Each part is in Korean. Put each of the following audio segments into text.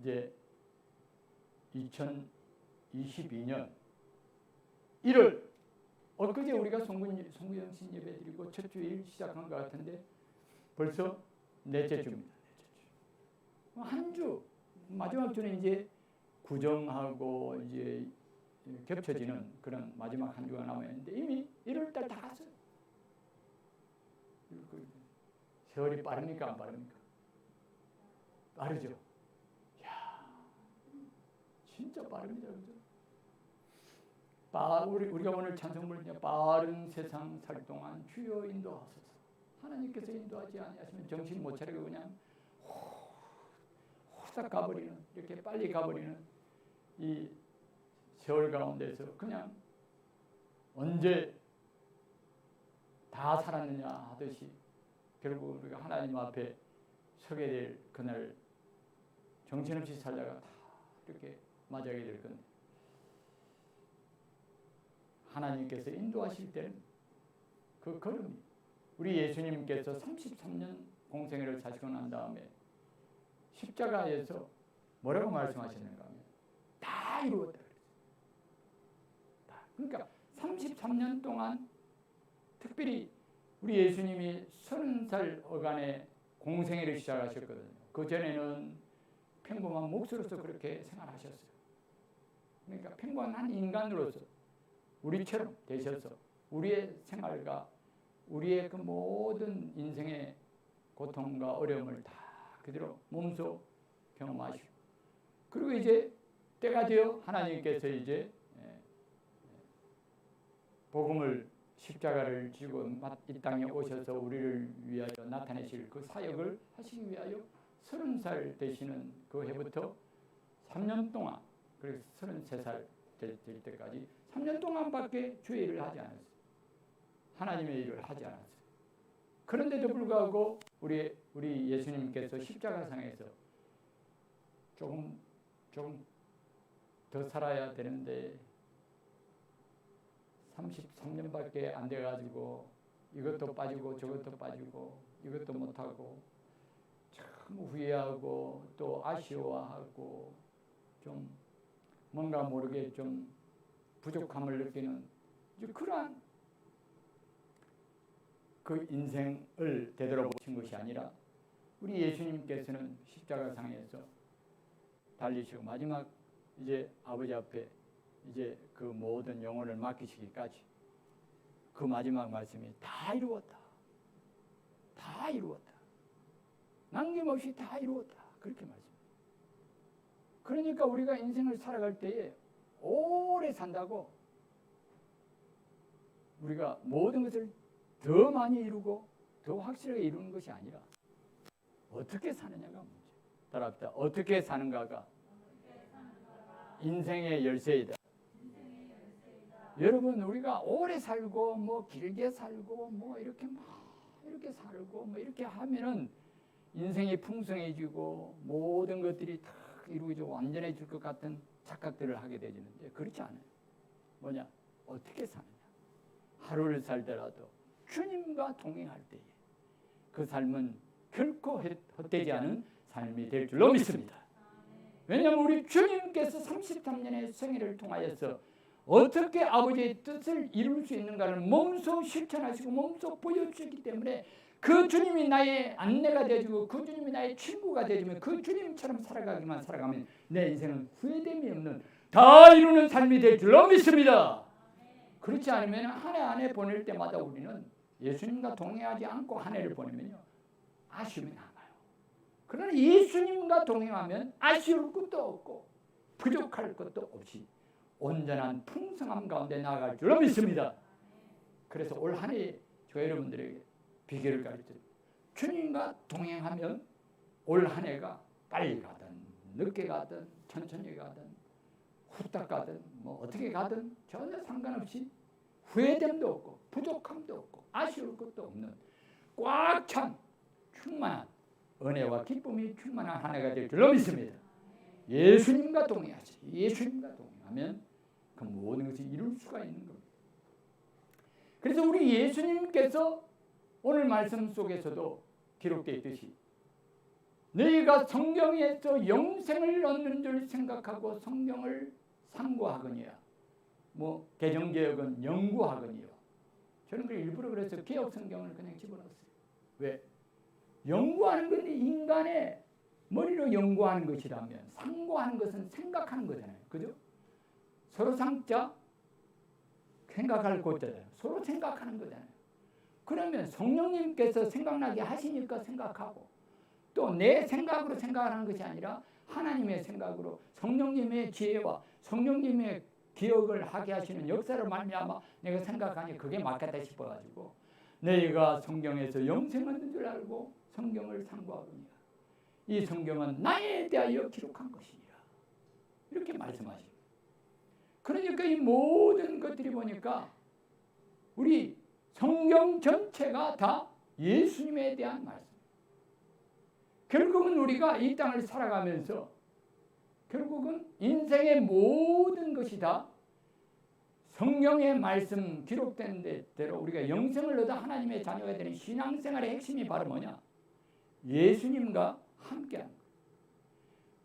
이제 2022년 1월 엊그제 우리가 송구영신 예배 드리고 첫 주일 시작한 것 같은데 벌써 넷째 주입니다. 한 주 마지막 주는 이제 구정하고 이제 겹쳐지는 그런 마지막 한 주가 남았는데 이미 1월달 다 갔어요. 세월이 빠릅니까 안 빠릅니까? 빠르죠. 야, 진짜 빠릅니다, 그죠? 우리가 오늘 찬송을 빠른 세상 살 동안 주여 인도하소서. 하나님께서 인도하지 아니하시면 정신 못 차리고 그냥 후딱 가버리는, 이렇게 빨리 가버리는 이 세월 가운데서 그냥 언제 다 살았느냐 하듯이 결국 우리가 하나님 앞에 서게 될 그날 정신없이 살다가 다 이렇게 맞이하게 될 건데, 하나님께서 인도하실 때는 그 걸음이, 우리 예수님께서 33년 공생애를 사시고 난 다음에 십자가에서 뭐라고 말씀하시는가 하면 다 이루었다. 그러니까 33년 동안 특별히 우리 예수님이 30살 어간에 공생애를 시작하셨거든요. 그전에는 평범한 목수로서 그렇게 생활하셨어요. 그러니까 평범한 인간으로서 우리처럼 되셔서 우리의 생활과 우리의 그 모든 인생의 고통과 어려움을 다 그대로 몸소 경험하시고, 그리고 이제 때가 되어 하나님께서 이제 복음을, 십자가를 지고 이 땅에 오셔서 우리를 위하여 나타내실 그 사역을 하시기 위하여 30살 되시는 그 해부터 3년 동안, 그래서 33살 될 때까지 3년 동안밖에 주의 일을 하지 않았어요. 하나님의 일을 하지 않았어요. 그런데도 불구하고 우리 예수님께서 십자가상에서 조금 더 살아야 되는데 33년밖에 안 돼가지고 이것도 빠지고 저것도 빠지고 이것도 못하고 참 후회하고 또 아쉬워하고 좀 뭔가 모르게 좀 부족함을 느끼는 그러한 그 인생을 되돌아보신 것이 아니라 우리 예수님께서는 십자가상에서 달리시고 마지막 이제 아버지 앞에 이제 그 모든 영혼을 맡기시기까지 그 마지막 말씀이 다 이루었다. 다 이루었다. 남김없이 다 이루었다. 그렇게 말씀해요. 그러니까 우리가 인생을 살아갈 때에 오래 산다고 우리가 모든 것을 더 많이 이루고 더 확실하게 이루는 것이 아니라 어떻게 사느냐가 문제. 따라합시다. 어떻게 사는가가 인생의 열쇠이다. 여러분, 우리가 오래 살고 뭐 길게 살고 뭐 이렇게 살고 뭐 이렇게 하면은 인생이 풍성해지고 모든 것들이 다 이루어지고 완전해질 것 같은 착각들을 하게 되지는데 그렇지 않아요. 뭐냐? 어떻게 사느냐? 하루를 살더라도 주님과 동행할 때에 그 삶은 결코 헛되지 않은 삶이 될 줄로 믿습니다. 왜냐하면 우리 주님께서 33년의 생애를 통하여서 어떻게 아버지의 뜻을 이룰 수 있는가를 몸소 실천하시고 몸소 보여주셨기 때문에 그 주님이 나의 안내가 되어주고 그 주님이 나의 친구가 되어주면 그 주님처럼 살아가면 내 인생은 후회됨이 없는 다 이루는 삶이 될 줄로 믿습니다. 그렇지 않으면 한 해 한 해 보낼 때마다 우리는 예수님과 동행하지 않고 한 해를 보내면요 아쉬움이 남아요. 그러나 예수님과 동행하면 아쉬울 것도 없고 부족할 것도 없이 온전한 풍성함 가운데 나아갈 줄로 믿습니다. 그래서 올 한 해 저 여러분들에게 비결을 가르쳐요. 주님과 동행하면 올 한 해가 빨리 가든 늦게 가든 천천히 가든 후딱 가든 뭐 어떻게 가든 전혀 상관없이 후회됨도 없고 부족함도 없고 아쉬울 것도 없는 꽉 찬 충만한 은혜와 기쁨이 충만한 한 해가 될 줄로 믿습니다. 예수님과 동행하시. 예수님과 동행하면 그 모든 것이 이룰 수가 있는 겁니다. 그래서 우리 예수님께서 오늘 말씀 속에서도 기록되어 있듯이 너희가 성경에서 영생을 얻는 줄 생각하고 성경을 상고하거니와 뭐 개정개혁은 연구하거니와 저는 그 일부러 그래서 개혁 성경을 그냥 집어넣었어요. 왜? 연구하는 건 인간의 머리로 연구하는 것이라면 상고하는 것은 생각하는 거잖아요. 그죠? 서로 상자 생각할 고자잖아요. 서로 생각하는 거잖아요. 그러면 성령님께서 생각나게 하시니까 생각하고 또 내 생각으로 생각하는 것이 아니라 하나님의 생각으로 성령님의 지혜와 성령님의 기억을 하게 하시는 역사를 말미암아 내가 생각하니 그게 맞겠다 싶어가지고 너희가 성경에서 영생 얻는 줄 알고 성경을 상고하거니와 이 성경은 나에 대하여 기록한 것이니라 이렇게 말씀하십니다. 그러니까 이 모든 것들이 보니까 우리 성경 전체가 다 예수님에 대한 말씀. 결국은 우리가 이 땅을 살아가면서 결국은 인생의 모든 것이 다 성경의 말씀 기록된 대로 우리가 영생을 얻어 하나님의 자녀가 되는 신앙생활의 핵심이 바로 뭐냐? 예수님과 함께하는 거예요.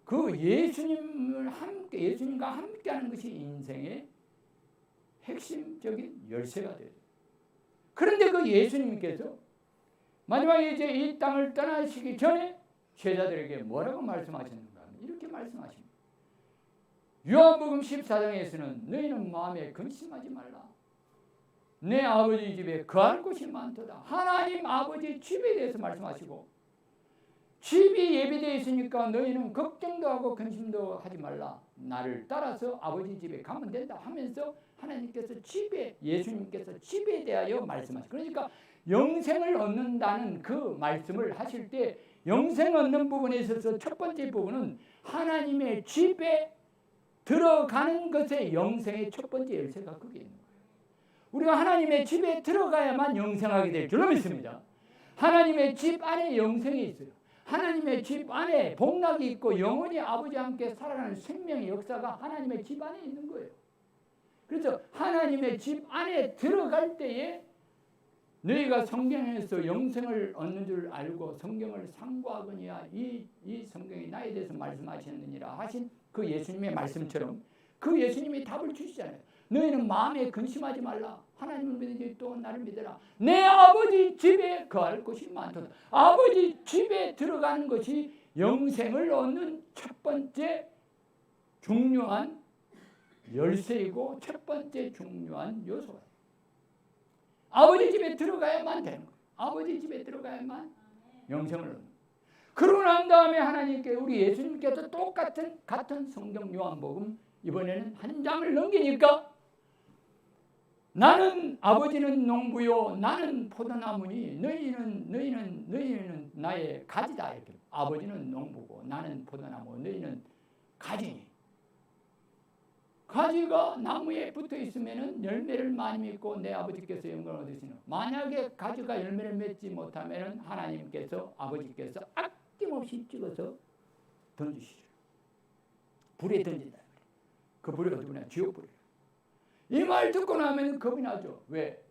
그 예수님과 함께하는 것이 인생의 핵심적인 열쇠가 돼요. 그런데 그 예수님께서 마지막에 이제 이 땅을 떠나시기 전에 제자들에게 뭐라고 말씀하셨는가? 이렇게 말씀하십니다. 요한복음 14장에서는 너희는 마음에 근심하지 말라. 내 아버지 집에 거할 곳이 많도다. 하나님 아버지 집에 대해서 말씀하시고 집이 예비되어 있으니까 너희는 걱정도 하고 근심도 하지 말라. 나를 따라서 아버지 집에 가면 된다 하면서 하나님께서 예수님께서 집에 대하여 말씀하시고 그러니까 영생을 얻는다는 그 말씀을 하실 때 영생 얻는 부분에 있어서 첫 번째 부분은 하나님의 집에 들어가는 것의 영생의 첫 번째 열쇠가 그게 있는 거예요. 우리가 하나님의 집에 들어가야만 영생하게 될 줄로 믿습니다. 하나님의 집 안에 영생이 있어요. 하나님의 집 안에 복락이 있고 영원히 아버지와 함께 살아가는 생명의 역사가 하나님의 집 안에 있는 거예요. 그래서 하나님의 집 안에 들어갈 때에 너희가 성경에서 영생을 얻는 줄 알고 성경을 상고하거니와 이 성경이 나에 대해서 말씀하셨느니라 하신 그 예수님의 말씀처럼 그 예수님이 답을 주시잖아요. 너희는 마음에 근심하지 말라. 하나님을 믿으니 또 나를 믿어라. 내 아버지 집에 거할 곳이 많도다. 아버지 집에 들어가는 것이 영생을 얻는 첫 번째 중요한 열쇠이고 첫 번째 중요한 요소예요. 아버지 집에 들어가야만 되는 거예요. 아버지 집에 들어가야만 영생을 얻는 거예요. 그러고 난 다음에 하나님께 우리 예수님께서 같은 성경 요한복음 이번에는 한 장을 넘기니까 나는 아버지는 농부요 나는 포도나무니 너희는 나의 가지다 이렇게. 아버지는 농부고 나는 포도나무 너희는 가지니. 가지가 나무에 붙어 있으면 열매를 많이 맺고 내 아버지께서 영광을 얻으시는. 만약에 가지가 열매를 맺지 못하면 하나님께서 아버지께서 아낌없이 찍어서 던지시죠. 불에 던진다. 그 불이 어디구나? 지옥불이에요. 이 말 듣고 나면 겁이 나죠. 왜?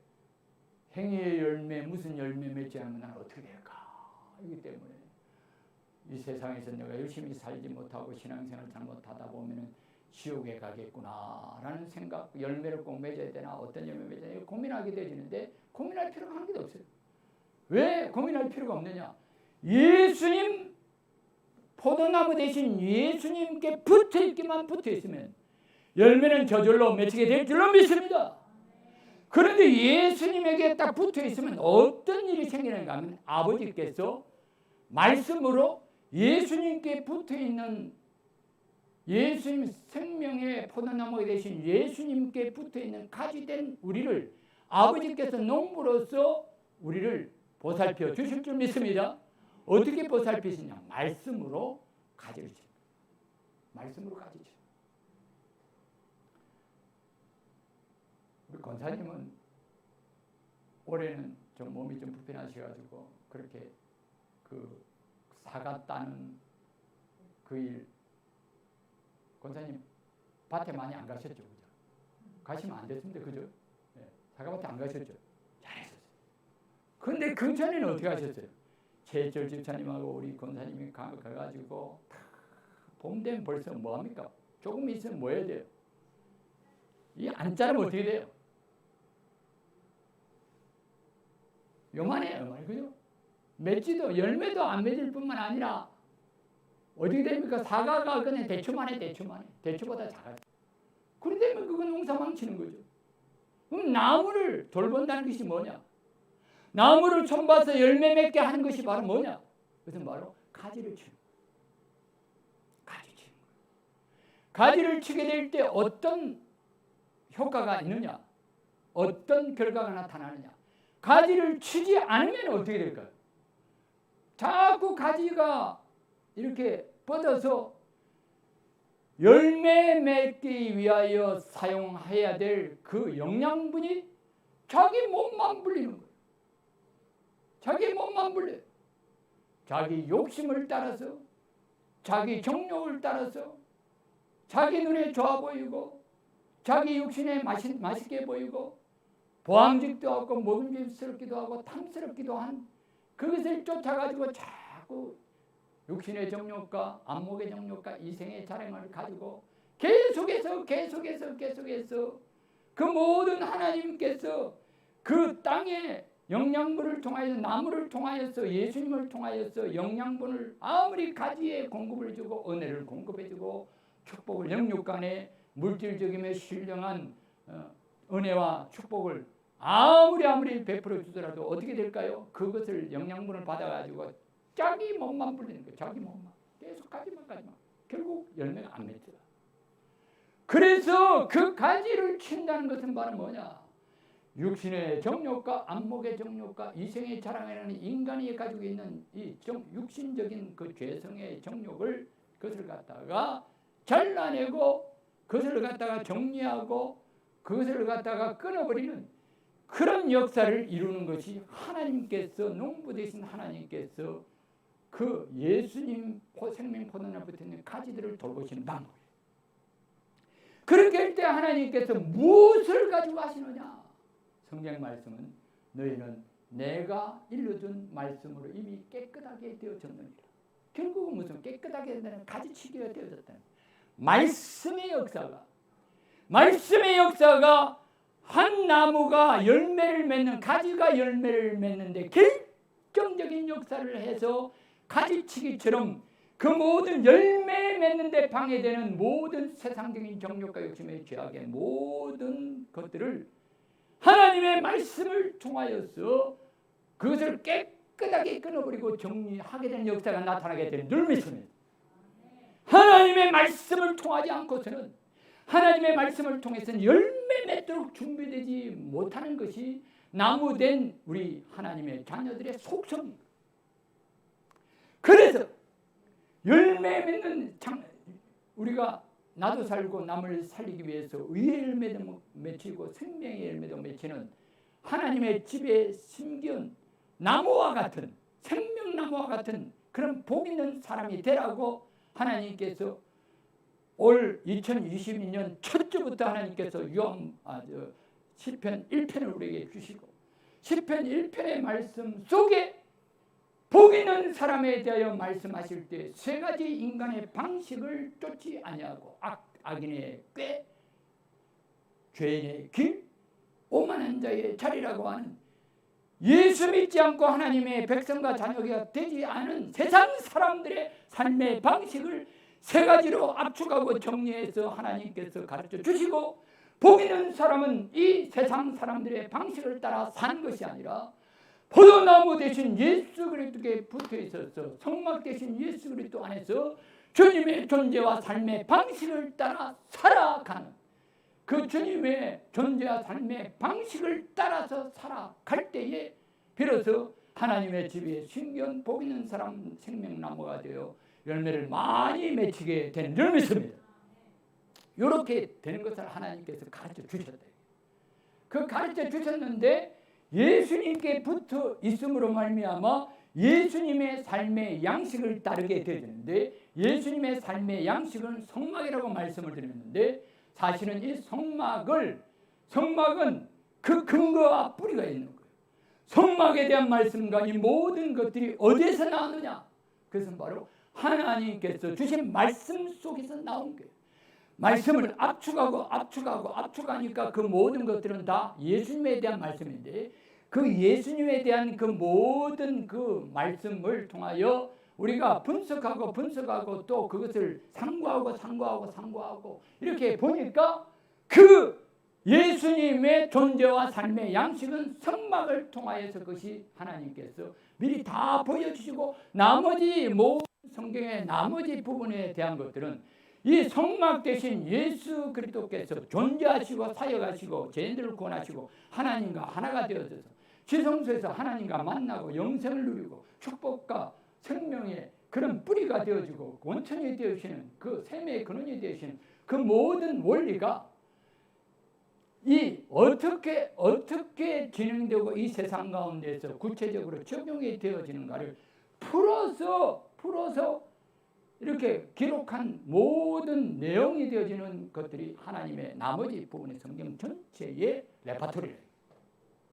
행위의 열매 무슨 열매 맺지 않으면 나는 어떻게 될까? 이기 때문에 이 세상에서 내가 열심히 살지 못하고 신앙생활을 잘못하다 보면 지옥에 가겠구나라는 생각, 열매를 꼭 맺어야 되나 어떤 열매 맺어야 되나 고민하게 되지는데 고민할 필요가 한 개도 없어요. 왜 고민할 필요가 없느냐? 예수님 포도나무 대신 예수님께 붙어있기만 붙어있으면 열매는 저절로 맺히게 될 줄로 믿습니다. 그런데 예수님에게 딱 붙어있으면 어떤 일이 생기는가 하면 아버지께서 말씀으로 예수님께 붙어있는 예수님 생명의 포도나무가 되신 예수님께 붙어있는 가지된 우리를 아버지께서 농부로서 우리를 보살펴 주실 줄 믿습니다. 어떻게 보살피시냐? 말씀으로 가지를 칩니다. 말씀으로 가지죠. 우리 권사님은 올해는 좀 몸이 좀 불편하셔가지고 그렇게 그 사과 따는 그 일 권사님 밭에 많이 안 가셨죠, 그죠? 가시면 안 됐습니다, 그죠? 네, 사과밭에 안 가셨죠? 잘하셨어요. 그런데 그 전에는 어떻게 하셨어요? 최철 집사님하고 우리 권사님이 가가지고 봄 되면 벌써 뭐합니까? 조금 있으면 뭐 해야 돼요? 이 안 자르면 어떻게 돼요? 요만해요, 그죠? 맺지도 열매도 안 맺을 뿐만 아니라 어떻게 됩니까? 사과가 그냥 대추만해. 대추보다 작아요. 그런데 그건 농사 망치는 거죠. 그럼 나무를 돌본다는 것이 뭐냐? 나무를 손봐서 열매 맺게 하는 것이 바로 뭐냐? 그것은 바로 가지를 치는 거예요. 가지를 치게 될 때 어떤 효과가 있느냐? 어떤 결과가 나타나느냐? 가지를 치지 않으면 어떻게 될까요? 자꾸 가지가 이렇게 뻗어서 열매 맺기 위하여 사용해야 될 그 영양분이 자기 몸만 불리는 거예요. 자기 몸만 불려요. 자기 욕심을 따라서, 자기 정욕을 따라서, 자기 눈에 좋아 보이고, 자기 육신에 맛있게 보이고, 보암직도 하고 먹음직스럽기도 하고 탐스럽기도 한 그것을 쫓아가지고 자꾸 육신의 정욕과 안목의 정욕과 이생의 자랑을 가지고 계속해서 그 모든 하나님께서 그 땅에 영양분을 통하여서 나무를 통하여서 예수님을 통하여서 영양분을 아무리 가지에 공급을 주고 은혜를 공급해 주고 축복을 영육간에 물질적이며 신령한 은혜와 축복을 아무리 베풀어 주더라도 어떻게 될까요? 그것을 영양분을 받아가지고 자기 몸만 불리는 거예요. 자기 몸만 계속 가지만 결국 열매가 안 맺혀. 그래서 그 가지를 친다는 것은 바로 뭐냐? 육신의 정욕과 안목의 정욕과 이생의 자랑이라는 인간이 가지고 있는 이 육신적인 그 죄성의 정욕을 그것을 갖다가 잘라내고 그것을 갖다가 정리하고 그것을 갖다가 끊어버리는 그런 역사를 이루는 것이 하나님께서 농부 되신 하나님께서 그 예수님 생명 포도나무에 붙어있는 가지들을 돌보시는 방법이에요. 그렇게 할 때 하나님께서 무엇을 가지고 하시느냐? 성경 말씀은 너희는 내가 일러준 말씀으로 이미 깨끗하게 되어졌느니라. 결국은 무슨 깨끗하게 되는 가지치기가 되어졌다는 말씀의 역사가 한 나무가 열매를 맺는 가지가 열매를 맺는데 결정적인 역사를 해서 가지치기처럼 그 모든 열매 맺는데 방해되는 모든 세상적인 정욕과 욕심의 죄악의 모든 것들을 하나님의 말씀을 통하여서 그것을 깨끗하게 끊어버리고 정리하게 되는 역사가 나타나게 되는 늘 믿습니다. 하나님의 말씀을 통하지 않고서는 하나님의 말씀을 통해서는 열매 맺도록 준비되지 못하는 것이 나무된 우리 하나님의 자녀들의 속성입니다. 그래서 열매 맺는 우리가 나도 살고 남을 살리기 위해서 의의 열매도 맺히고 생명의 열매도 맺히는 하나님의 집에 심기운 나무와 같은 생명나무와 같은 그런 복 있는 사람이 되라고 하나님께서 올 2022년 첫 주부터 하나님께서 시편 1편을 우리에게 주시고 시편 1편의 말씀 속에 복 있는 사람에 대하여 말씀하실 때 세 가지 인간의 방식을 쫓지 아니하고 악인의 꾀, 죄인의 길, 오만한 자의 자리라고 하는 예수 믿지 않고 하나님의 백성과 자녀가 되지 않은 세상 사람들의 삶의 방식을 세 가지로 압축하고 정리해서 하나님께서 가르쳐 주시고 복 있는 사람은 이 세상 사람들의 방식을 따라 사는 것이 아니라 포도나무 대신 예수 그리스도께 붙어 있어서 성막 대신 예수 그리스도 안에서 주님의 존재와 삶의 방식을 따라 살아가는 그 주님의 존재와 삶의 방식을 따라서 살아갈 때에 비로소 하나님의 집에 심기운 복 있는 사람 생명나무가 되어 열매를 많이 맺히게 되는 줄 믿습니다. 이렇게 되는 것을 하나님께서 가르쳐 주셨다. 그 가르쳐 주셨는데 예수님께 붙어 있음으로 말미암아 예수님의 삶의 양식을 따르게 되는데 예수님의 삶의 양식은 성막이라고 말씀을 드렸는데 사실은 이 성막은 그 근거와 뿌리가 있는 거예요. 성막에 대한 말씀과 이 모든 것들이 어디에서 나오느냐? 그것은 바로 하나님께서 주신 말씀 속에서 나온 거예요. 말씀을 압축하니까 그 모든 것들은 다 예수님에 대한 말씀인데, 그 예수님에 대한 그 모든 그 말씀을 통하여 우리가 분석하고 또 그것을 상고하고 이렇게 보니까 그 예수님의 존재와 삶의 양식은 성막을 통하여서 그것이 하나님께서 미리 다 보여주시고, 나머지 모든 성경의 나머지 부분에 대한 것들은 이 성막 대신 예수 그리스도께서 존재하시고 사역하시고 죄인들을 구원하시고 하나님과 하나가 되어져서 지성소에서 하나님과 만나고 영생을 누리고 축복과 생명의 그런 뿌리가 되어지고 원천이 되어지는 그 샘의 근원이 되어지는 그 모든 원리가 이 어떻게 진행되고 이 세상 가운데서 구체적으로 적용이 되어지는가를 풀어서 이렇게 기록한 모든 내용이 되어지는 것들이 하나님의 나머지 부분의 성경 전체의 레파토리예요.